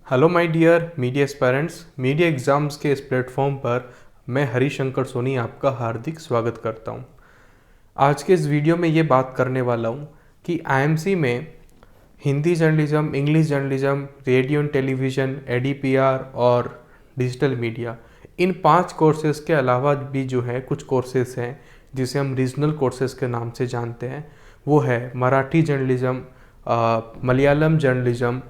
Hello my dear media aspirants, media exams के इस platform पर मैं हरिशंकर सोनी आपका हार्दिक स्वागत करता हूं। आज के इस वीडियो में ये बात करने वाला हूं कि आईएमसी में Hindi journalism, English journalism, radio and television, ADPR और डिजिटल मीडिया, इन 5 कोर्सेज़ के अलावा भी जो है कुछ कोर्सेज़ हैं जिसे हम रीजनल कोर्सेज़ के नाम से जानते हैं। वो है Marathi journalism, Malayalam journalism,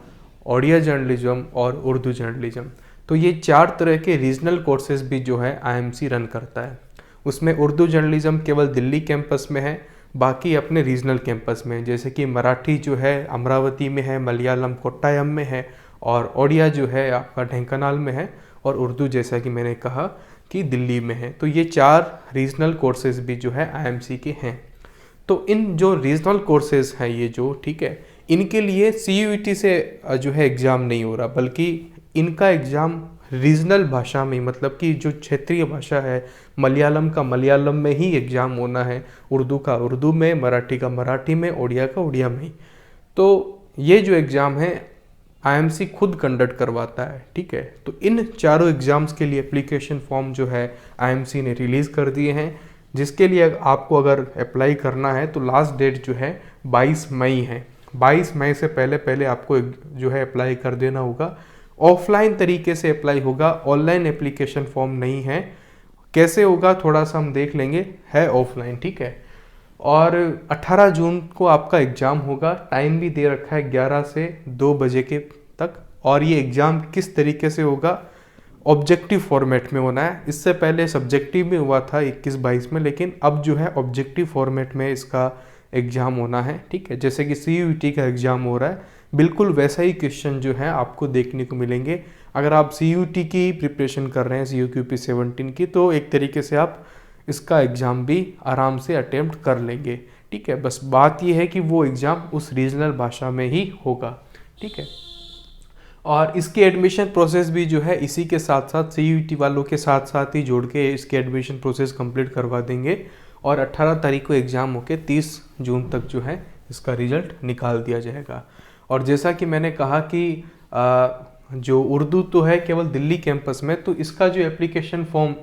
Odia journalism और उर्दू जर्नलिज्म। तो ये 4 तरह के रीजनल कोर्सेज भी जो है आईएमसी रन करता है। उसमें उर्दू जर्नलिज्म केवल दिल्ली कैंपस में है, बाकी अपने रीजनल कैंपस में, जैसे कि मराठी जो है अमरावती में है, मलयालम कोट्टायम में है और ओडिया जो है आपका ढेंकानाल में है और उर्दू जैसा कि मैंने कहा कि दिल्ली में है। तो ये 4 रीजनल कोर्सेज भी जो है आईएमसी के हैं। तो इन जो रीजनल कोर्सेज हैं ये जो ठीक है, इनके लिए सीयूईटी से जो है एग्ज़ाम नहीं हो रहा, बल्कि इनका एग्ज़ाम रीजनल भाषा में, मतलब कि जो क्षेत्रीय भाषा है, मलयालम का मलयालम में ही एग्ज़ाम होना है, उर्दू का उर्दू में, मराठी का मराठी में, ओडिया का ओडिया में ही। तो ये जो एग्ज़ाम है आईएमसी खुद कंडक्ट करवाता है, ठीक है। तो इन चारों एग्ज़ाम्स के लिए एप्लीकेशन फॉर्म जो है आईएमसी ने रिलीज़ कर दिए हैं, जिसके लिए आपको अगर अप्लाई करना है तो लास्ट डेट जो है 22 मई है। 22 मई से पहले आपको जो है अप्लाई कर देना होगा। ऑफलाइन तरीके से अप्लाई होगा, ऑनलाइन एप्लीकेशन फॉर्म नहीं है। कैसे होगा थोड़ा सा हम देख लेंगे, है ऑफलाइन, ठीक है। और 18 जून को आपका एग्ज़ाम होगा। टाइम भी दे रखा है 11 से 2 बजे के तक। और ये एग्ज़ाम किस तरीके से होगा, ऑब्जेक्टिव फॉर्मेट में होना है। इससे पहले सब्जेक्टिव में हुआ था 21-22 में, लेकिन अब जो है ऑब्जेक्टिव फॉर्मेट में इसका एग्ज़ाम होना है, ठीक है। जैसे कि सीयूईटी का एग्ज़ाम हो रहा है, बिल्कुल वैसा ही क्वेश्चन जो है आपको देखने को मिलेंगे। अगर आप सीयूईटी की प्रिपरेशन कर रहे हैं, CUQP 17 की, तो एक तरीके से आप इसका एग्ज़ाम भी आराम से अटेम्प्ट कर लेंगे, ठीक है। बस बात यह है कि वो एग्ज़ाम उस रीजनल भाषा में ही होगा, ठीक है। और इसकी एडमिशन प्रोसेस भी जो है इसी के साथ साथ सीयूईटी वालों के साथ साथ ही जोड़ के इसकी एडमिशन प्रोसेस कंप्लीट करवा देंगे। और 18 तारीख को एग्ज़ाम होके 30 जून तक जो है इसका रिजल्ट निकाल दिया जाएगा। और जैसा कि मैंने कहा कि जो उर्दू तो है केवल दिल्ली कैंपस में, तो इसका जो एप्लीकेशन फॉर्म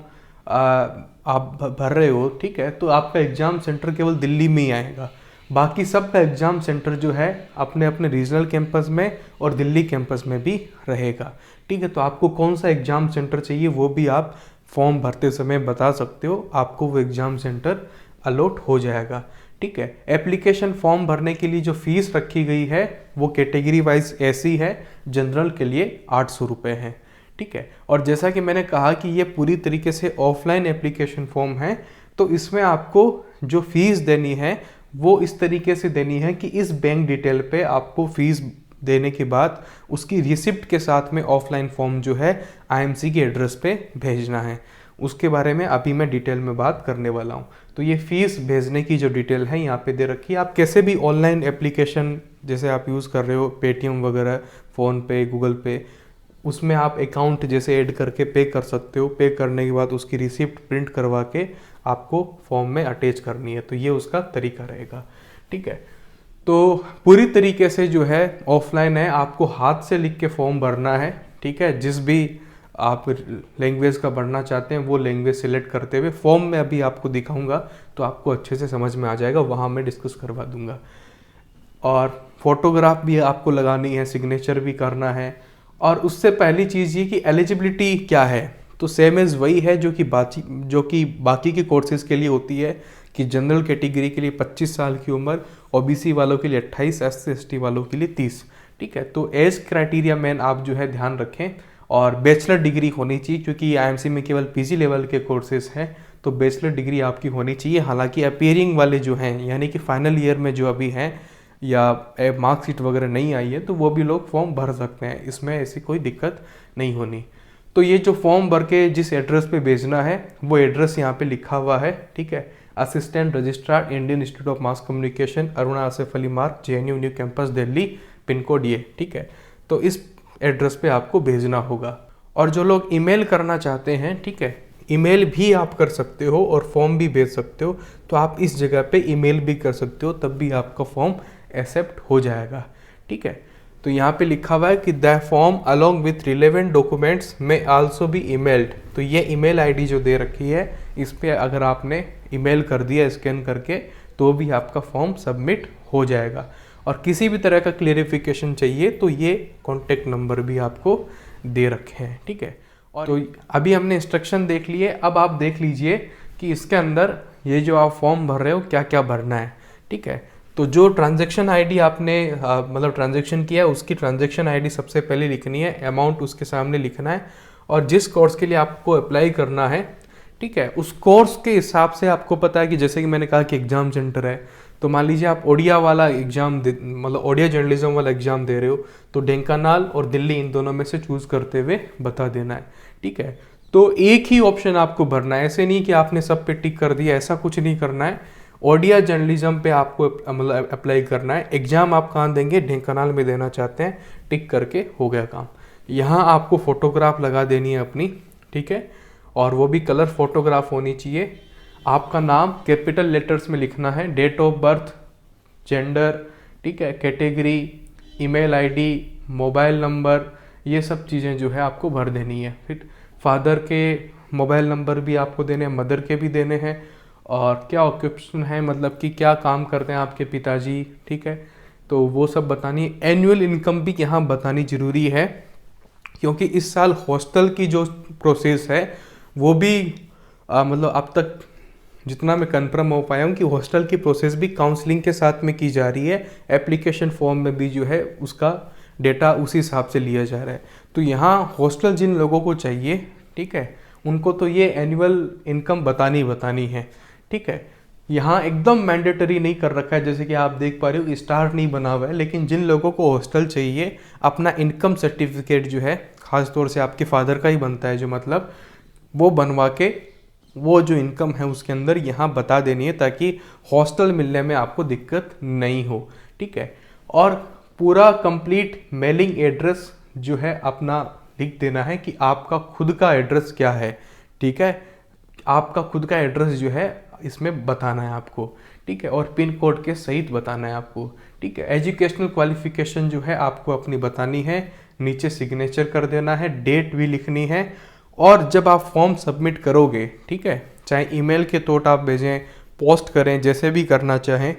आप भर रहे हो, ठीक है, तो आपका एग्ज़ाम सेंटर केवल दिल्ली में ही आएगा। बाकी सबका एग्ज़ाम सेंटर जो है अपने अपने रीजनल कैंपस में और दिल्ली कैंपस में भी रहेगा, ठीक है। तो आपको कौन सा एग्ज़ाम सेंटर चाहिए वो भी आप फॉर्म भरते समय बता सकते हो, आपको वो एग्ज़ाम सेंटर अलॉट हो जाएगा, ठीक है। एप्लीकेशन फॉर्म भरने के लिए जो फीस रखी गई है वो कैटेगरी वाइज ऐसी है, जनरल के लिए 800 रुपये है, ठीक है। और जैसा कि मैंने कहा कि ये पूरी तरीके से ऑफलाइन एप्लीकेशन फॉर्म है, तो इसमें आपको जो फीस देनी है वो इस तरीके से देनी है कि इस बैंक डिटेल पे आपको फीस देने के बाद उसकी रिसिप्ट के साथ में ऑफलाइन फॉर्म जो है आईएमसी के एड्रेस पे भेजना है। उसके बारे में अभी मैं डिटेल में बात करने वाला हूँ। तो ये फीस भेजने की जो डिटेल है यहाँ पे दे रखी है। आप कैसे भी ऑनलाइन एप्लीकेशन जैसे आप यूज़ कर रहे हो, पेटीएम वगैरह, फ़ोनपे, गूगल पे, उसमें आप अकाउंट जैसे ऐड करके पे कर सकते हो। पे करने के बाद उसकी रिसिप्ट प्रिंट करवा के आपको फॉर्म में अटैच करनी है। तो ये उसका तरीका रहेगा, ठीक है। तो पूरी तरीके से जो है ऑफलाइन है, आपको हाथ से लिख के फॉर्म भरना है, ठीक है। जिस भी आप लैंग्वेज का भरना चाहते हैं वो लैंग्वेज सिलेक्ट करते हुए, फॉर्म में अभी आपको दिखाऊंगा तो आपको अच्छे से समझ में आ जाएगा, वहाँ मैं डिस्कस करवा दूंगा। और फोटोग्राफ भी आपको लगानी है, सिग्नेचर भी करना है। और उससे पहली चीज़ ये कि एलिजिबिलिटी क्या है, तो सेम एज वही है जो कि बाकी के कोर्सेज के लिए होती है कि जनरल कैटेगरी के लिए 25 साल की उम्र, ओबीसी वालों के लिए 28, SC/ST वालों के लिए 30, ठीक है। तो एज क्राइटेरिया मेन आप जो है ध्यान रखें। और बैचलर डिग्री होनी चाहिए, क्योंकि आईएमसी में केवल पीजी लेवल के कोर्सेज हैं, तो बैचलर डिग्री आपकी होनी चाहिए। हालांकि अपीयरिंग वाले जो हैं, यानी कि फाइनल ईयर में जो अभी हैं या मार्कशीट वगैरह नहीं आई है, तो वो भी लोग फॉर्म भर सकते हैं, इसमें ऐसी कोई दिक्कत नहीं होनी। तो ये जो फॉर्म भर के जिस एड्रेस पे भेजना है वो एड्रेस यहाँ पे लिखा हुआ है, ठीक है। Assistant registrar, Indian institute of mass communication, Aruna Asif Ali मार्ग, JNU new campus Delhi, pin code ये, ठीक है। तो इस एड्रेस पे आपको भेजना होगा। और जो लोग ईमेल करना चाहते हैं, ठीक है, ईमेल भी आप कर सकते हो और फॉर्म भी भेज सकते हो। तो आप इस जगह पे ईमेल भी कर सकते हो, तब भी आपका फॉर्म एक्सेप्ट हो जाएगा, ठीक है। तो यहाँ पे लिखा हुआ है कि the form along with relevant documents में आल्सो बी ईमेल्ड। तो ये ईमेल आईडी जो दे रखी है, इस पे अगर आपने ईमेल कर दिया स्कैन करके, तो भी आपका फॉर्म सबमिट हो जाएगा। और किसी भी तरह का क्लेरिफिकेशन चाहिए तो ये कॉन्टेक्ट नंबर भी आपको दे रखे हैं, ठीक है। और तो अभी हमने इंस्ट्रक्शन देख लिए, अब आप देख लीजिए कि इसके अंदर ये जो आप फॉर्म भर रहे हो क्या क्या भरना है, ठीक है। तो जो ट्रांजैक्शन आईडी आपने मतलब ट्रांजैक्शन किया है, उसकी ट्रांजैक्शन आईडी सबसे पहले लिखनी है, अमाउंट उसके सामने लिखना है, और जिस कोर्स के लिए आपको अप्लाई करना है, ठीक है, उस कोर्स के हिसाब से आपको पता है कि जैसे कि मैंने कहा कि एग्जाम सेंटर है, तो मान लीजिए आप ओडिया वाला एग्जाम मतलब ओडिया जर्नलिज्म वाला एग्जाम दे रहे हो, तो ढेंकानाल और दिल्ली इन दोनों में से चूज करते हुए बता देना है, ठीक है। तो एक ही ऑप्शन आपको भरना है, ऐसे नहीं कि आपने सब पे टिक कर दिया, ऐसा कुछ नहीं करना है। ओडिया जर्नलिज्म पे आपको मतलब अप्लाई करना है। एग्जाम आप कहाँ देंगे, ढेंकानाल में देना चाहते हैं, टिक करके हो गया काम। यहाँ आपको फोटोग्राफ लगा देनी है अपनी, ठीक है, और वो भी कलर फोटोग्राफ होनी चाहिए। आपका नाम कैपिटल लेटर्स में लिखना है, डेट ऑफ बर्थ, जेंडर, ठीक है, category, email ID, mobile number, ये सब चीज़ें जो है आपको भर देनी है। फिर फादर के मोबाइल नंबर भी आपको देने हैं, मदर के भी देने हैं, और क्या ऑक्यूपेशन है, मतलब कि क्या काम करते हैं आपके पिताजी, ठीक है, तो वो सब बतानी। एनुअल इनकम भी यहाँ बतानी ज़रूरी है, क्योंकि इस साल हॉस्टल की जो प्रोसेस है वो भी मतलब अब तक जितना मैं कंफर्म हो पाया हूँ कि हॉस्टल की प्रोसेस भी काउंसलिंग के साथ में की जा रही है। एप्लीकेशन फॉर्म में भी जो है उसका डेटा उसी हिसाब से लिया जा रहा है। तो यहाँ हॉस्टल जिन लोगों को चाहिए, ठीक है, उनको तो ये एनुअल इनकम बतानी है, ठीक है। यहाँ एकदम मैंडेटरी नहीं कर रखा है, जैसे कि आप देख पा रहे हो स्टार नहीं बना हुआ है, लेकिन जिन लोगों को हॉस्टल चाहिए, अपना इनकम सर्टिफिकेट जो है खास तौर से आपके फादर का ही बनता है, जो मतलब वो बनवा के वो जो इनकम है उसके अंदर यहाँ बता देनी है, ताकि हॉस्टल मिलने में आपको दिक्कत नहीं हो, ठीक है। और पूरा कंप्लीट मेलिंग एड्रेस जो है अपना लिख देना है कि आपका खुद का एड्रेस क्या है, ठीक है, आपका खुद का एड्रेस जो है इसमें बताना है आपको, ठीक है, और पिन कोड के सहित बताना है आपको, ठीक है। एजुकेशनल क्वालिफिकेशन जो है आपको अपनी बतानी है, नीचे सिग्नेचर कर देना है, डेट भी लिखनी है। और जब आप फॉर्म सबमिट करोगे, ठीक है, चाहे ईमेल के थ्रू आप भेजें, पोस्ट करें, जैसे भी करना चाहें,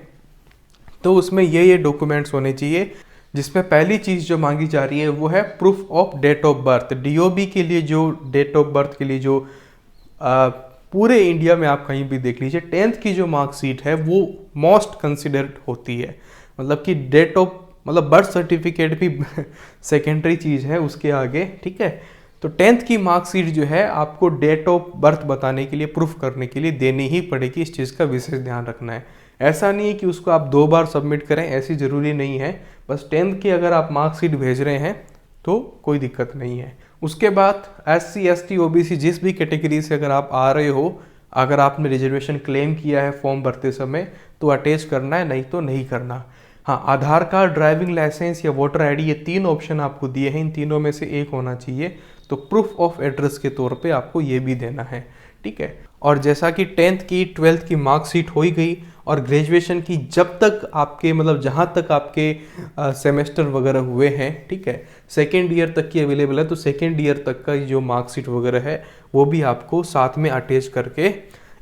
तो उसमें ये डॉक्यूमेंट्स होने चाहिए। जिसमें पहली चीज़ जो मांगी जा रही है वो है proof of date of birth. DOB के लिए जो डेट ऑफ बर्थ के लिए जो पूरे इंडिया में आप कहीं भी देख लीजिए 10th की जो मार्कशीट है वो मोस्ट कंसिडर्ड होती है। मतलब कि डेट ऑफ मतलब बर्थ सर्टिफिकेट भी सेकेंडरी चीज़ है उसके आगे, ठीक है। तो 10th की मार्कशीट जो है आपको डेट ऑफ बर्थ बताने के लिए, प्रूफ करने के लिए देनी ही पड़ेगी। इस चीज़ का विशेष ध्यान रखना है। ऐसा नहीं है कि उसको आप 2 बार सबमिट करें, ऐसी ज़रूरी नहीं है। बस 10th की अगर आप मार्कशीट भेज रहे हैं तो कोई दिक्कत नहीं है। उसके बाद SC ST OBC जिस भी कैटेगरी से अगर आप आ रहे हो, अगर आपने रिजर्वेशन क्लेम किया है फॉर्म भरते समय तो अटैच करना है, नहीं तो नहीं करना। हाँ, आधार कार्ड, ड्राइविंग लाइसेंस या वोटर आईडी, ये 3 ऑप्शन आपको दिए हैं, इन तीनों में से एक होना चाहिए। तो प्रूफ ऑफ एड्रेस के तौर पे आपको ये भी देना है, ठीक है। और जैसा कि 10th की 12th की मार्कशीट हो ही गई, और ग्रेजुएशन की जब तक आपके मतलब जहाँ तक आपके सेमेस्टर वगैरह हुए हैं, ठीक है, सेकेंड ईयर तक की अवेलेबल है, तो सेकेंड ईयर तक का जो मार्कशीट वगैरह है वो भी आपको साथ में अटैच करके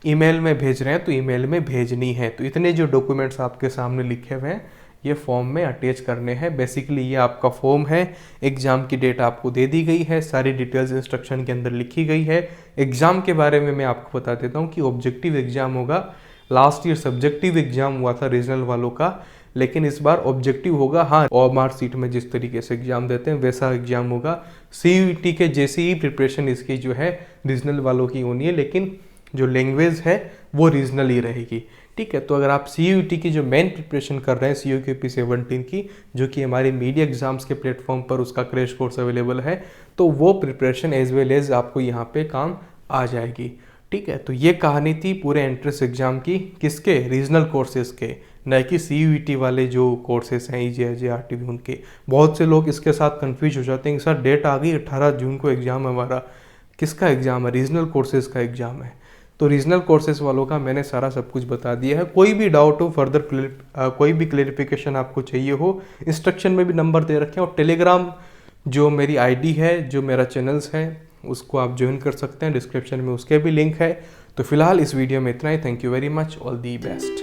ईमेल में भेज रहे हैं तो ईमेल में भेजनी है। तो इतने जो डॉक्यूमेंट्स आपके सामने लिखे हुए हैं ये फॉर्म में अटैच करने हैं। बेसिकली ये आपका फॉर्म है, एग्ज़ाम की डेट आपको दे दी गई है, सारी डिटेल्स इंस्ट्रक्शन के अंदर लिखी गई है। एग्ज़ाम के बारे में मैं आपको बता देता हूँ कि ऑब्जेक्टिव एग्ज़ाम होगा। लास्ट ईयर सब्जेक्टिव एग्ज़ाम हुआ था रीजनल वालों का, लेकिन इस बार ऑब्जेक्टिव होगा। हाँ, और मार्कशीट में जिस तरीके से एग्ज़ाम देते हैं वैसा एग्ज़ाम होगा। CUET के जैसी ही प्रिपरेशन इसकी जो है रीजनल वालों की होनी है, लेकिन जो लैंग्वेज है वो रीजनल ही रहेगी, ठीक है। तो अगर आप CUET की जो मेन प्रिपरेशन कर रहे हैं CUET 17 की, जो कि हमारे मीडिया एग्जाम्स के प्लेटफॉर्म पर उसका क्रैश कोर्स अवेलेबल है, तो वो प्रिपरेशन एज वेल एज आपको यहाँ पे काम आ जाएगी, ठीक है। तो ये कहानी थी पूरे एंट्रेंस एग्जाम की, किसके, रीजनल कोर्सेज के, न कि CUET वाले जो कोर्सेज हैं EJIJ RTV उनके। बहुत से लोग इसके साथ कंफ्यूज हो जाते हैं कि सर डेट आ गई 18 जून को एग्ज़ाम हमारा, किसका एग्ज़ाम है, रीजनल कोर्सेज का एग्ज़ाम है। तो रीजनल कोर्सेज वालों का मैंने सारा सब कुछ बता दिया है। कोई भी डाउट हो फर्दर कोई भी क्लेरिफिकेशन आपको चाहिए हो, इंस्ट्रक्शन में भी नंबर दे रखे हैं, और टेलीग्राम जो मेरी आईडी है, जो मेरा चैनल्स है, उसको आप ज्वाइन कर सकते हैं, डिस्क्रिप्शन में उसके भी लिंक है। तो फिलहाल इस वीडियो में इतना ही। Thank you very much, all the best.